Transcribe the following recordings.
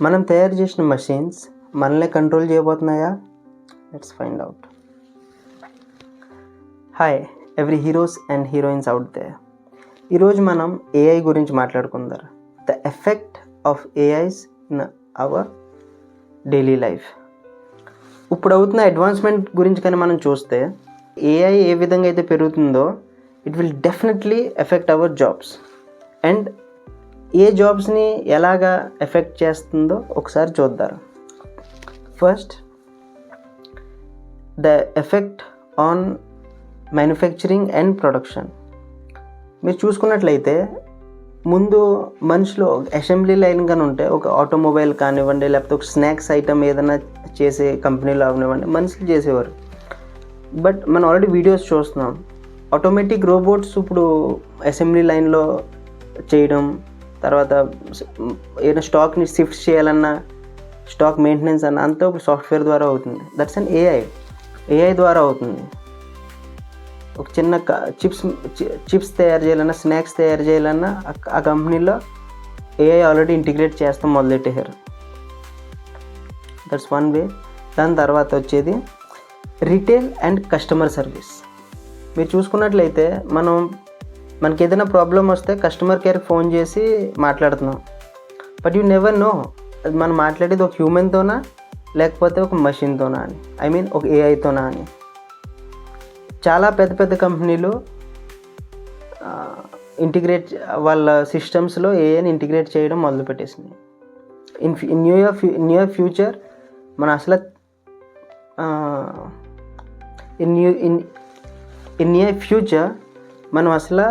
మనం తయారు చేసిన మషిన్స్ మనల్ని కంట్రోల్ చేయబోతున్నాయా? Let's find out. Hi every heroes and heroines out there. ఈరోజు మనం ఏఐ గురించి మాట్లాడుకుందాం. The effect of AIs in our daily life. ఇప్పుడు అవుతున్న అడ్వాన్స్మెంట్ గురించి కానీ మనం చూస్తే ఏఐ ఏ విధంగా అయితే పెరుగుతుందో it will definitely affect our jobs. And ఏ జాబ్స్ని ఎలాగా ఎఫెక్ట్ చేస్తుందో ఒకసారి చూద్దాం. First, the effect on manufacturing and production. మీరు చూసుకున్నట్లయితే ముందు మనుషులు అసెంబ్లీ లైన్ కానీ ఉంటే ఒక ఆటోమొబైల్ కానివ్వండి, లేకపోతే ఒక స్నాక్స్ ఐటమ్ ఏదైనా చేసే కంపెనీలో అవనివ్వండి మనుషులు చేసేవారు. బట్ మనం ఆల్రెడీ వీడియోస్ చూస్తున్నాం, ఆటోమేటిక్ రోబోట్స్ ఇప్పుడు అసెంబ్లీ లైన్లో చేయడం, తర్వాత ఏదైనా స్టాక్ని షిఫ్ట్ చేయాలన్నా, స్టాక్ మెయింటెనెన్స్ అన్న అంతా ఇప్పుడు సాఫ్ట్వేర్ ద్వారా అవుతుంది. దట్స్ అన్ ఏఐ ద్వారా అవుతుంది. ఒక చిన్న చిప్స్ తయారు చేయాలన్నా, స్నాక్స్ తయారు చేయాలన్నా ఆ కంపెనీలో ఏఐ ఆల్రెడీ ఇంటిగ్రేట్ చేస్తాం మొదలెట్టేశారు. That's one way. దాని తర్వాత వచ్చేది రీటైల్ అండ్ కస్టమర్ సర్వీస్. మీరు చూసుకున్నట్లయితే మనకి ఏదైనా ప్రాబ్లం వస్తే కస్టమర్ కేర్కి ఫోన్ చేసి మాట్లాడుతున్నాం. బట్ యూ నెవర్ నో అది మనం మాట్లాడేది ఒక హ్యూమన్తోనా లేకపోతే ఒక మషిన్తోనా అని, ఐ మీన్ ఒక ఏఐతోనా అని. చాలా పెద్ద పెద్ద కంపెనీలు ఇంటిగ్రేట్ వాళ్ళ సిస్టమ్స్లో ఏఐని ఇంటిగ్రేట్ చేయడం మొదలుపెట్టేసింది. ఇన్ న్యూయర్ ఫ్యూచర్ మన అసలు ఇన్ నియర్ ఫ్యూచర్ మనం అసలు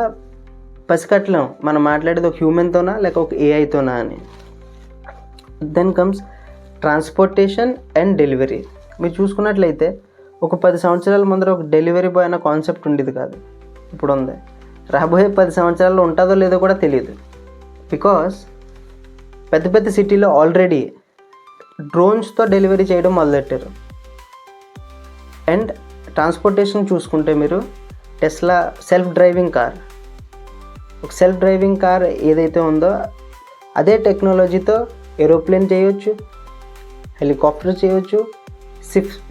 పసికట్టలేం మనం మాట్లాడేది ఒక హ్యూమన్తోనా లేక ఒక ఏఐతోనా అని. Then comes transportation and delivery. మీరు చూసుకున్నట్లయితే ఒక 10 సంవత్సరాల ముందర ఒక డెలివరీ బాయ్ అన్న కాన్సెప్ట్ ఉండేది కాదు, ఇప్పుడు ఉంది. రాబోయే 10 సంవత్సరాల్లో ఉంటుందో లేదో కూడా తెలియదు. బికాస్ పెద్ద పెద్ద సిటీలో ఆల్రెడీ డ్రోన్స్తో డెలివరీ చేయడం మొదలెట్టారు. అండ్ ట్రాన్స్పోర్టేషన్ చూసుకుంటే మీరు టెస్లా సెల్ఫ్ డ్రైవింగ్ కార్ ఏదైతే ఉందో అదే టెక్నాలజీతో ఏరోప్లేన్ చేయొచ్చు, హెలికాప్టర్ చేయొచ్చు,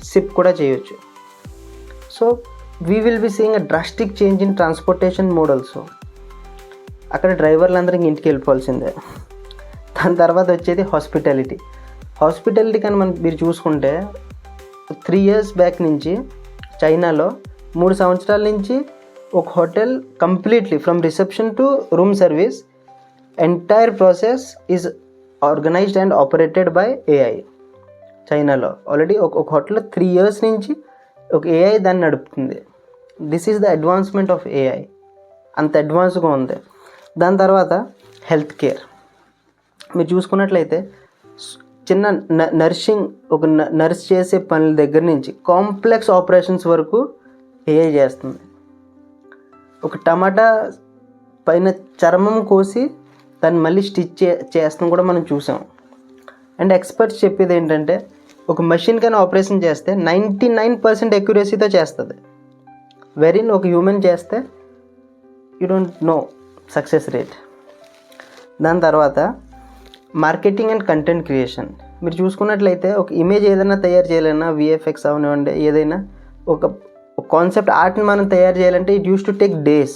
షిప్ కూడా చేయొచ్చు. So we will be seeing a drastic change in transportation mode also. అక్కడ డ్రైవర్లందరూ ఇంటికి వెళ్ళిపోవాల్సిందే. దాని తర్వాత వచ్చేది హాస్పిటాలిటీ కానీ మీరు చూసుకుంటే 3 years బ్యాక్ నుంచి చైనాలో 3 సంవత్సరాల నుంచి ఒక hotel completely from reception to room service entire process is organised and operated by AI. చైనాలో ఆల్రెడీ ఒక హోటల్ 3 years నుంచి ఒక ఏఐ దాన్ని నడుపుతుంది. This is the advancement of AI. అంత అడ్వాన్స్గా ఉంది. దాని తర్వాత హెల్త్ కేర్. మీరు చూసుకున్నట్లయితే చిన్న నర్సింగ్, ఒక నర్స్ చేసే పనుల దగ్గర నుంచి కాంప్లెక్స్ ఆపరేషన్స్ వరకు ఏఐ చేస్తుంది. ఒక టమాటా పైన చర్మం కోసి దాన్ని మళ్ళీ స్టిచ్ చేస్తాం కూడా మనం చూసాం. అండ్ ఎక్స్పర్ట్స్ చెప్పేది ఏంటంటే ఒక మెషిన్ కానీ ఆపరేషన్ చేస్తే 99% అక్యురసీతో చేస్తుంది. వెరీన్ ఒక హ్యూమన్ చేస్తే you don't know success rate. దాని తర్వాత మార్కెటింగ్ అండ్ కంటెంట్ క్రియేషన్. మీరు చూసుకున్నట్లయితే ఒక ఇమేజ్ ఏదైనా తయారు చేయాలన్నా, విఎఫ్ఎక్స్ అవనివ్వండి, ఏదైనా ఒక కాన్సెప్ట్ ఆర్ట్ని మనం తయారు చేయాలంటే it use to take days,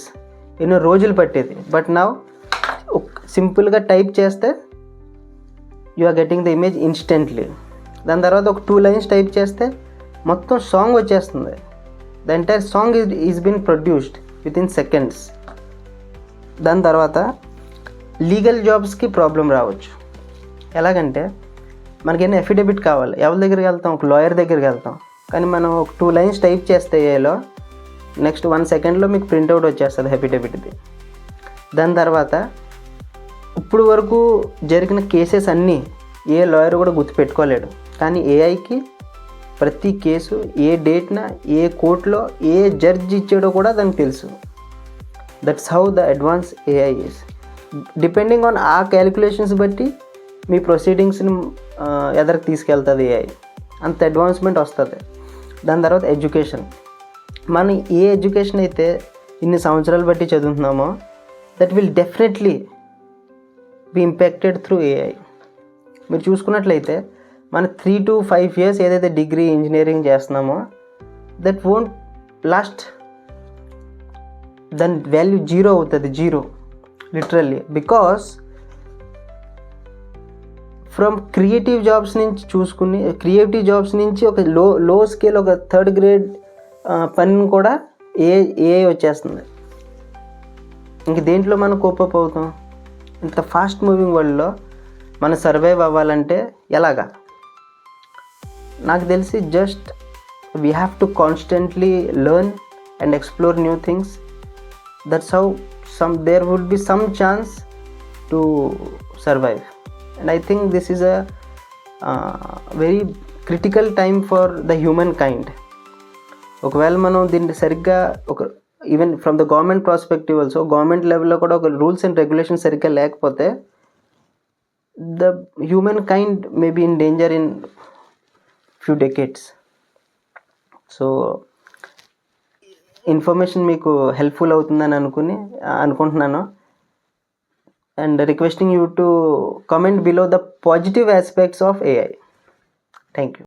ఎన్నో రోజులు పట్టేది. బట్ నౌ సింపుల్గా టైప్ చేస్తే you are getting the image instantly. దాని తర్వాత ఒక 2 lines టైప్ చేస్తే మొత్తం సాంగ్ వచ్చేస్తుంది. The entire song is been produced with in seconds. దాని తర్వాత లీగల్ జాబ్స్కి ప్రాబ్లం రావచ్చు. ఎలాగంటే మనకేమైనా ఎఫిడవిట్ కావాలి, ఎవరి దగ్గరికి వెళ్తాం? ఒక లాయర్ దగ్గరికి వెళ్తాం. కానీ మనం ఒక 2 lines టైప్ చేస్తే ఏలో నెక్స్ట్ 1 secondలో మీకు ప్రింట్అవుట్ వచ్చేస్తుంది ఎఫిడవిట్ది. దాని తర్వాత ఇప్పుడు వరకు జరిగిన కేసెస్ అన్నీ ఏ లాయర్ కూడా గుర్తుపెట్టుకోలేడు. కానీ ఏఐకి ప్రతి కేసు ఏ డేట్న ఏ కోర్టులో ఏ జడ్జి ఇచ్చాడో కూడా దానికి తెలుసు. That's how the advance AI is. Depending on ఆ క్యాలిక్యులేషన్స్ బట్టి మీ ప్రొసీడింగ్స్ని ఎదరికి తీసుకెళ్తుంది ఏఐ. అంత అడ్వాన్స్మెంట్ వస్తుంది. దాని తర్వాత ఎడ్యుకేషన్. మనం ఏ ఎడ్యుకేషన్ అయితే ఇన్ని సంవత్సరాలు బట్టి చదువుతున్నామో that will definitely be impacted through AI. మీరు చూసుకున్నట్లయితే మన 3 to 5 years ఏదైతే డిగ్రీ ఇంజనీరింగ్ చేస్తున్నామో దట్ వోంట్ లాస్ట్, దాని వాల్యూ జీరో అవుతుంది, zero literally. Because from creative jobs నుంచి చూసుకుని, క్రియేటివ్ జాబ్స్ నుంచి ఒక లో స్కేల్ ఒక 3rd grade పని కూడా ఏఐ వచ్చేస్తుంది. ఇంక దేంట్లో మనం కోపప్ అవుతాం? ఇంత ఫాస్ట్ మూవింగ్ వరల్డ్లో మనం సర్వైవ్ అవ్వాలంటే ఎలాగా? నాకు తెలిసి just we have to constantly learn and explore new things. That's how there would be some chance to survive. And I think this is a very critical time for the humankind. ఒకవేళ మనం దీన్ని సరిగ్గా even from the government prospective also, government లెవెల్లో కూడా ఒక rules and regulation సరిగ్గా లేకపోతే the human kind may be in danger in few decades. So information మీకు హెల్ప్ఫుల్ అవుతుందని అనుకుంటున్నాను. And requesting you to comment below the positive aspects of AI. Thank you.